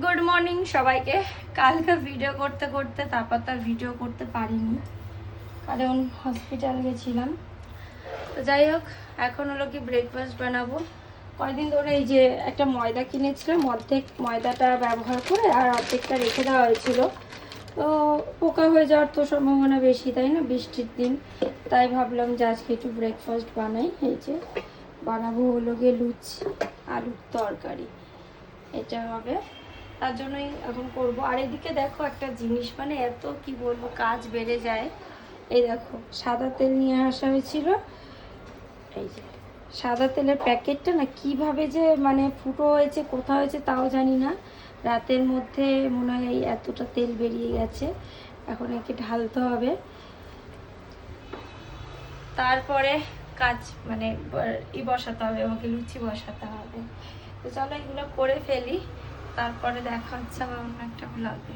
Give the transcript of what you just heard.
Good morning সবাইকে। কালকে video করতে করতে তারপর তার ভিডিও করতে পারিনি, কারণ হসপিটাল গেছিলাম। তো যাই হোক, এখন হলো কি ব্রেকফাস্ট বানাবো। কয়েকদিন ধরে এই যে একটা ময়দা কিনেছিলাম, অর্ধেক ময়দাটা ব্যবহার করে আর অর্ধেকটা রেখে দেওয়া হয়েছিল। তো পোকা হয়ে যাওয়ার তো সম্ভাবনা বেশি, তাই না, বৃষ্টির দিন। তাই ভাবলাম যে আজকে একটু ব্রেকফাস্ট বানাই। এই যে বানাবো হলো গিয়ে লুচি, আলুর তরকারি, এটা হবে। তার জন্যই এখন করব। আর এদিকে দেখো একটা জিনিস, মানে এত কি বলবো, কাজ বেড়ে যায়। এই দেখো সাদা তেল নিয়ে আসা হয়েছিল, এই যে সাদা তেলের প্যাকেটটা না কিভাবে যে মানে ফুটো হয়েছে, কোথা হয়েছে তাও জানি না। রাতের মধ্যে মনে হয় এই এতটা তেল বেরিয়ে গেছে। এখন একে ঢালতে হবে, তারপরে কাজ মানে বসাতে হবে, আমাকে লুচি বসাতে হবে। তো চলো এগুলো করে ফেলি, তারপরে দেখা হচ্ছে আমার অন্য একটা ব্লগে।